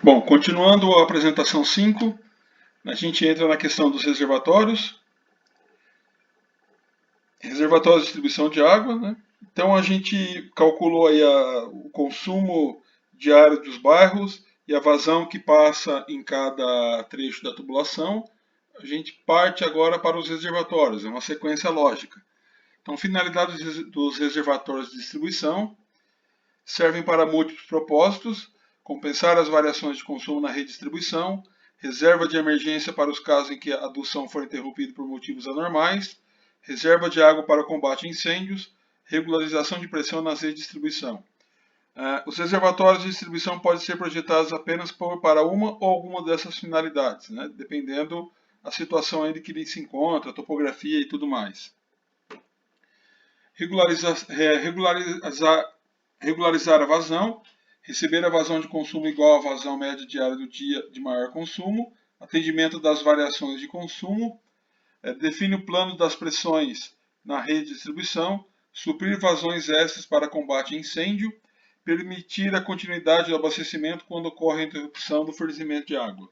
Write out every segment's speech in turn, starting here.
Bom, continuando a apresentação 5, a gente entra na questão dos reservatórios. Reservatórios de distribuição de água, né? Então a gente calculou aí o consumo diário dos bairros e a vazão que passa em cada trecho da tubulação. A gente parte agora para os reservatórios, é uma sequência lógica. Então, finalidades dos reservatórios de distribuição servem para múltiplos propósitos: compensar as variações de consumo na redistribuição, reserva de emergência para os casos em que a adução for interrompida por motivos anormais, reserva de água para o combate a incêndios, regularização de pressão nas redes de distribuição. Os reservatórios de distribuição podem ser projetados apenas para uma ou alguma dessas finalidades, né, dependendo da situação em que ele se encontra, a topografia e tudo mais. Regularizar a vazão, receber a vazão de consumo igual à vazão média diária do dia de maior consumo, atendimento das variações de consumo, define o plano das pressões na rede de distribuição, suprir vazões extras para combate a incêndio, permitir a continuidade do abastecimento quando ocorre a interrupção do fornecimento de água.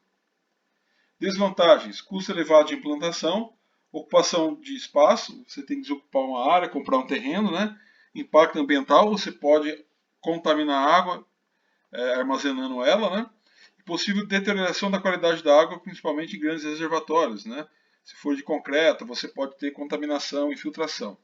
Desvantagens: custo elevado de implantação, ocupação de espaço, você tem que desocupar uma área, comprar um terreno, né? Impacto ambiental, você pode contaminar a água armazenando ela, né? E possível deterioração da qualidade da água, principalmente em grandes reservatórios, né? Se for de concreto, você pode ter contaminação e infiltração.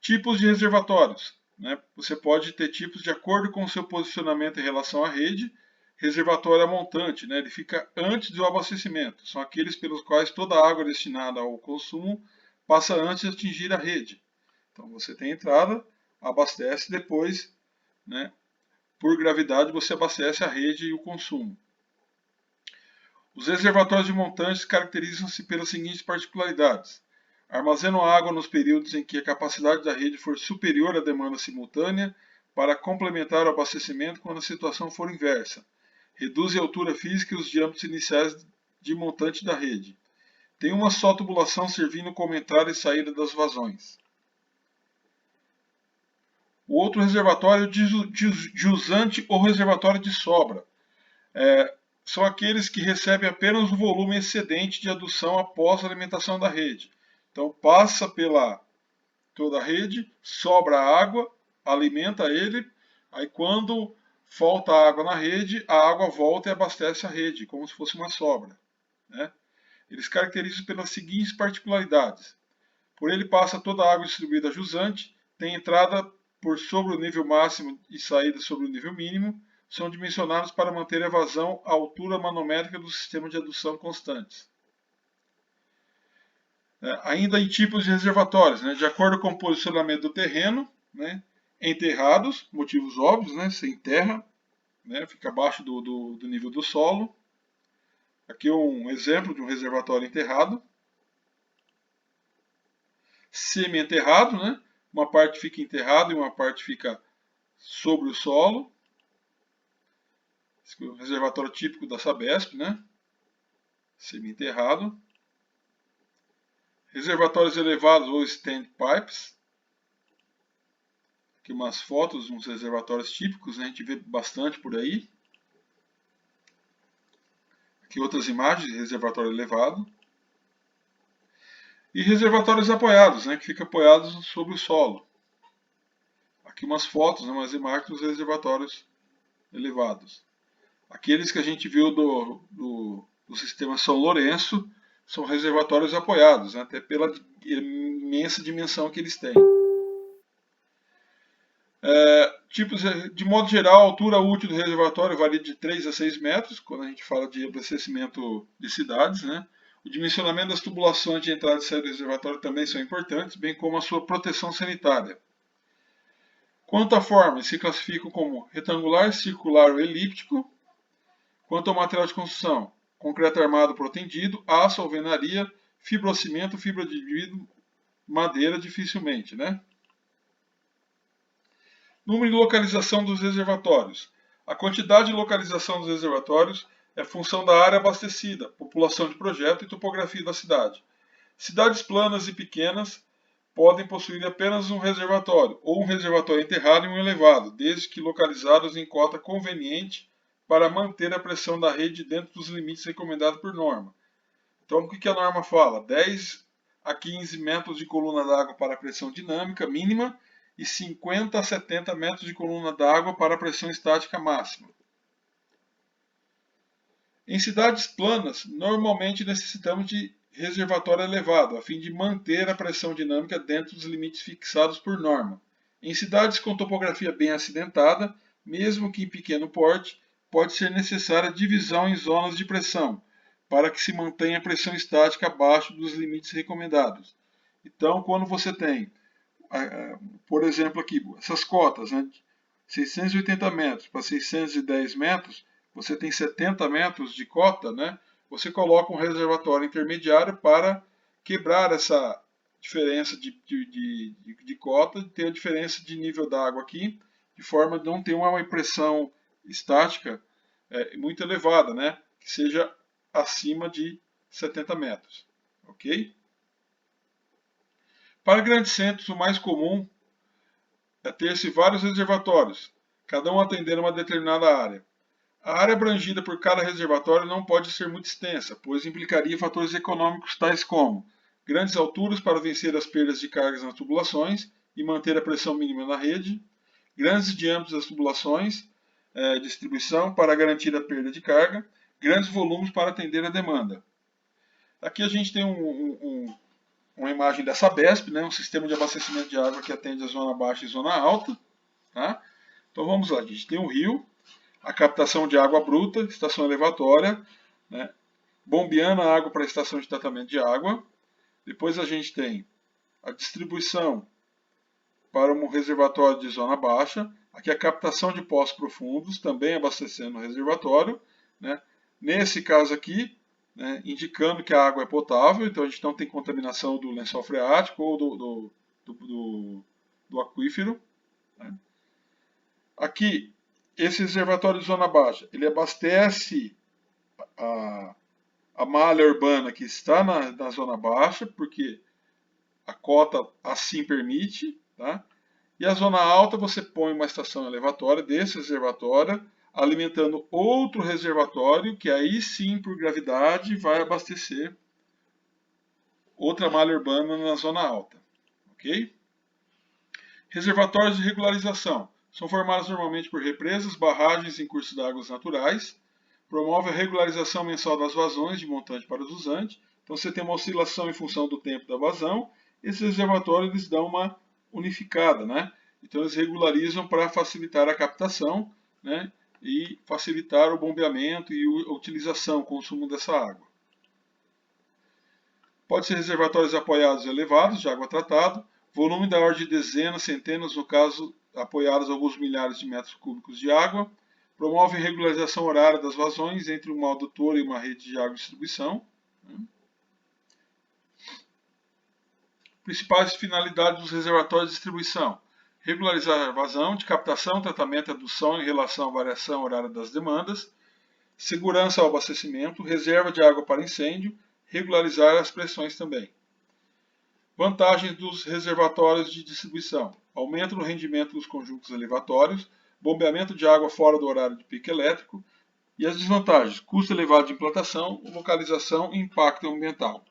Tipos de reservatórios, né? Você pode ter tipos de acordo com o seu posicionamento em relação à rede. Reservatório a montante, né? Ele fica antes do abastecimento. São aqueles pelos quais toda a água destinada ao consumo passa antes de atingir a rede. Então você tem a entrada, abastece, depois, né, por gravidade, você abastece a rede e o consumo. Os reservatórios de montantes caracterizam-se pelas seguintes particularidades: armazenam água nos períodos em que a capacidade da rede for superior à demanda simultânea para complementar o abastecimento quando a situação for inversa. Reduzem a altura física e os diâmetros iniciais de montante da rede. Tem uma só tubulação servindo como entrada e saída das vazões. O outro reservatório jusante ou reservatório de sobra. São aqueles que recebem apenas o volume excedente de adução após a alimentação da rede. Então passa pela toda a rede, sobra água, alimenta ele, aí quando falta água na rede, a água volta e abastece a rede, como se fosse uma sobra, né? Eles caracterizam pelas seguintes particularidades: por ele passa toda a água distribuída jusante, tem entrada por sobre o nível máximo e saída sobre o nível mínimo, são dimensionados para manter a vazão à altura manométrica do sistema de adução constantes. Ainda em tipos de reservatórios, né, de acordo com o posicionamento do terreno, né, enterrados, motivos óbvios, né, sem terra, né, fica abaixo do nível do solo. Aqui um exemplo de um reservatório enterrado. Semi-enterrado, né, uma parte fica enterrada e uma parte fica sobre o solo. Esse é o reservatório típico da Sabesp, né, semi-enterrado. Reservatórios elevados ou standpipes. Aqui umas fotos de uns reservatórios típicos, né? A gente vê bastante por aí. Aqui outras imagens de reservatório elevado. E reservatórios apoiados, né? Que ficam apoiados sobre o solo. Aqui umas fotos, né? Umas imagens dos reservatórios elevados. Aqueles que a gente viu do sistema São Lourenço são reservatórios apoiados, né? Até pela imensa dimensão que eles têm. Tipos, de modo geral, a altura útil do reservatório varia de 3 a 6 metros, quando a gente fala de abastecimento de cidades, né? O dimensionamento das tubulações de entrada e saída do reservatório também são importantes, bem como a sua proteção sanitária. Quanto à forma, eles se classificam como retangular, circular ou elíptico. Quanto ao material de construção, concreto armado protendido, aço, alvenaria, fibrocimento, fibra de vidro, madeira dificilmente, né? Número e localização dos reservatórios. A quantidade e localização dos reservatórios é função da área abastecida, população de projeto e topografia da cidade. Cidades planas e pequenas podem possuir apenas um reservatório, ou um reservatório enterrado e um elevado, desde que localizados em cota conveniente para manter a pressão da rede dentro dos limites recomendados por norma. Então, o que a norma fala? 10 a 15 metros de coluna d'água para a pressão dinâmica mínima e 50 a 70 metros de coluna d'água para a pressão estática máxima. Em cidades planas, normalmente necessitamos de reservatório elevado, a fim de manter a pressão dinâmica dentro dos limites fixados por norma. Em cidades com topografia bem acidentada, mesmo que em pequeno porte, pode ser necessária divisão em zonas de pressão, para que se mantenha a pressão estática abaixo dos limites recomendados. Então, quando você tem, por exemplo, aqui, essas cotas, né, 680 metros para 610 metros, você tem 70 metros de cota, né? Você coloca um reservatório intermediário para quebrar essa diferença de cota, ter a diferença de nível d'água aqui, de forma de não ter uma pressão estática muito elevada, né? Que seja acima de 70 metros, ok? Para grandes centros, o mais comum é ter-se vários reservatórios, cada um atendendo uma determinada área. A área abrangida por cada reservatório não pode ser muito extensa, pois implicaria fatores econômicos tais como grandes alturas para vencer as perdas de cargas nas tubulações e manter a pressão mínima na rede, grandes diâmetros das tubulações, distribuição para garantir a perda de carga, grandes volumes para atender a demanda. Aqui a gente tem uma imagem da Sabesp, né, um sistema de abastecimento de água que atende a zona baixa e zona alta. Tá? Então vamos lá, a gente tem um rio, a captação de água bruta, estação elevatória, né, bombeando a água para a estação de tratamento de água. Depois a gente tem a distribuição para um reservatório de zona baixa, aqui a captação de poços profundos, também abastecendo o reservatório. Né. Nesse caso aqui, né, indicando que a água é potável, então a gente não tem contaminação do lençol freático ou do aquífero. Né. Aqui, esse reservatório de zona baixa, ele abastece a malha urbana que está na zona baixa, porque a cota assim permite. Tá? E a zona alta, você põe uma estação elevatória desse reservatório, alimentando outro reservatório, que aí sim, por gravidade, vai abastecer outra malha urbana na zona alta. Ok? Reservatórios de regularização. São formados normalmente por represas, barragens em cursos de águas naturais. Promove a regularização mensal das vazões de montante para jusante. Então você tem uma oscilação em função do tempo da vazão. Esses reservatórios eles dão uma unificada, né? Então eles regularizam para facilitar a captação, né? E facilitar o bombeamento e a utilização, o consumo dessa água. Pode ser reservatórios apoiados elevados de água tratada, volume da ordem de dezenas, centenas, no caso apoiados alguns milhares de metros cúbicos de água. Promove regularização horária das vazões entre uma adutora e uma rede de água de distribuição. Principais finalidades dos reservatórios de distribuição: regularizar a vazão de captação, tratamento e adução em relação à variação horária das demandas, segurança ao abastecimento, reserva de água para incêndio, regularizar as pressões também. Vantagens dos reservatórios de distribuição: aumento no rendimento dos conjuntos elevatórios, bombeamento de água fora do horário de pico elétrico. E as desvantagens: custo elevado de implantação, localização e impacto ambiental.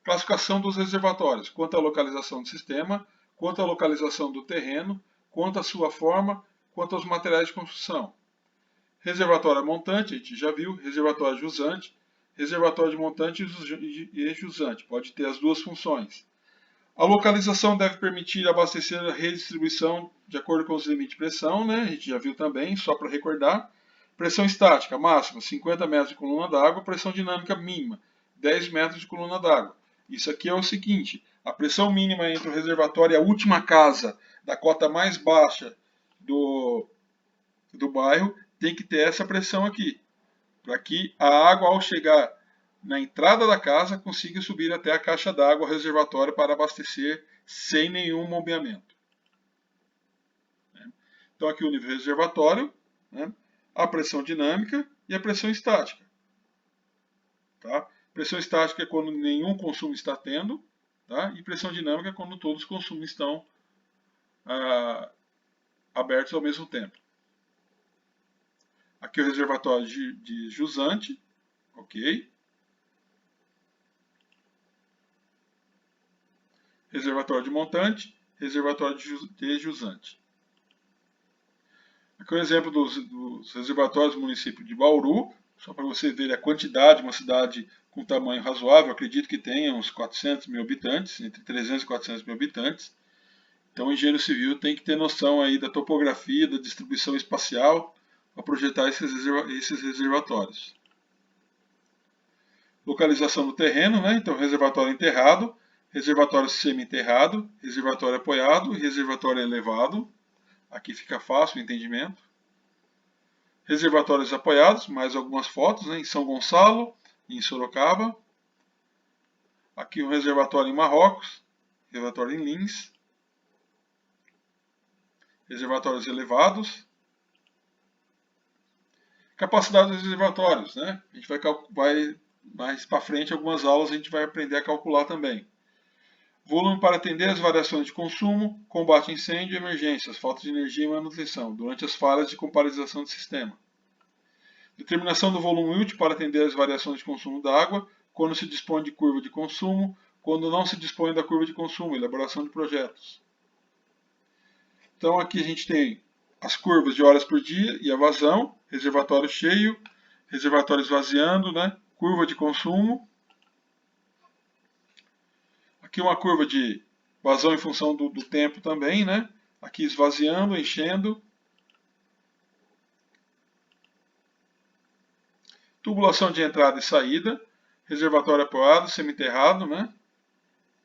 Classificação dos reservatórios: quanto à localização do sistema, quanto à localização do terreno, quanto à sua forma, quanto aos materiais de construção. Reservatório montante, a gente já viu, reservatório jusante, reservatório de montante e jusante, pode ter as duas funções. A localização deve permitir abastecer a redistribuição de acordo com os limites de pressão, né? A gente já viu também, só para recordar. Pressão estática máxima, 50 metros de coluna d'água, pressão dinâmica mínima, 10 metros de coluna d'água. Isso aqui é o seguinte, a pressão mínima entre o reservatório e a última casa da cota mais baixa do bairro tem que ter essa pressão aqui, para que a água, ao chegar na entrada da casa, consiga subir até a caixa d'água, reservatório, para abastecer sem nenhum bombeamento. Então aqui o nível reservatório, né, a pressão dinâmica e a pressão estática. Tá? Pressão estática é quando nenhum consumo está tendo, tá? E pressão dinâmica é quando todos os consumos estão abertos ao mesmo tempo. Aqui é o reservatório de jusante, ok? Reservatório de montante, reservatório de jusante. Aqui é um exemplo dos reservatórios do município de Bauru, só para você ver a quantidade, uma cidade com tamanho razoável, acredito que tenha uns 400 mil habitantes, entre 300 e 400 mil habitantes. Então o engenheiro civil tem que ter noção aí da topografia, da distribuição espacial, para projetar esses reservatórios. Localização do terreno, né? Então reservatório enterrado, reservatório semi-enterrado, reservatório apoiado e reservatório elevado. Aqui fica fácil o entendimento. Reservatórios apoiados, mais algumas fotos, né? Em São Gonçalo e em Sorocaba. Aqui um reservatório em Marrocos, reservatório em Lins. Reservatórios elevados. Capacidade dos reservatórios, né? A gente vai mais para frente, algumas aulas a gente vai aprender a calcular também. Volume para atender as variações de consumo, combate a incêndio e emergências, falta de energia e manutenção, durante as falhas de comparização do sistema. Determinação do volume útil para atender as variações de consumo da água, quando se dispõe de curva de consumo, quando não se dispõe da curva de consumo, elaboração de projetos. Então aqui a gente tem as curvas de horas por dia e a vazão, reservatório cheio, reservatório esvaziando, né? Curva de consumo. Aqui uma curva de vazão em função do tempo também, né? Aqui esvaziando, enchendo. Tubulação de entrada e saída. Reservatório apoiado, semi-enterrado, né?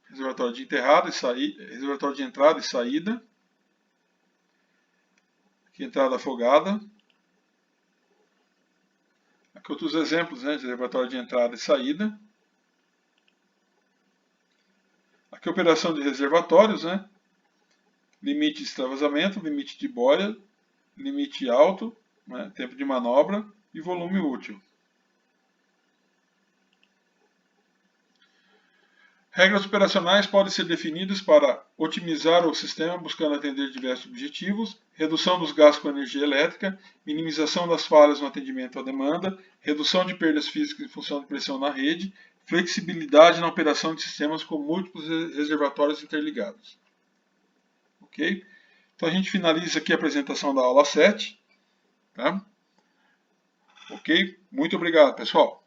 Reservatório de enterrada e saída, reservatório de entrada e saída. Aqui entrada afogada. Aqui outros exemplos, né? Reservatório de entrada e saída. Aqui operação de reservatórios, né? Limite de extravasamento, limite de boia, limite alto, né? Tempo de manobra e volume útil. Regras operacionais podem ser definidas para otimizar o sistema buscando atender diversos objetivos, redução dos gastos com energia elétrica, minimização das falhas no atendimento à demanda, redução de perdas físicas em função de pressão na rede, flexibilidade na operação de sistemas com múltiplos reservatórios interligados. Ok? Então a gente finaliza aqui a apresentação da aula 7. Tá? Ok? Muito obrigado, pessoal.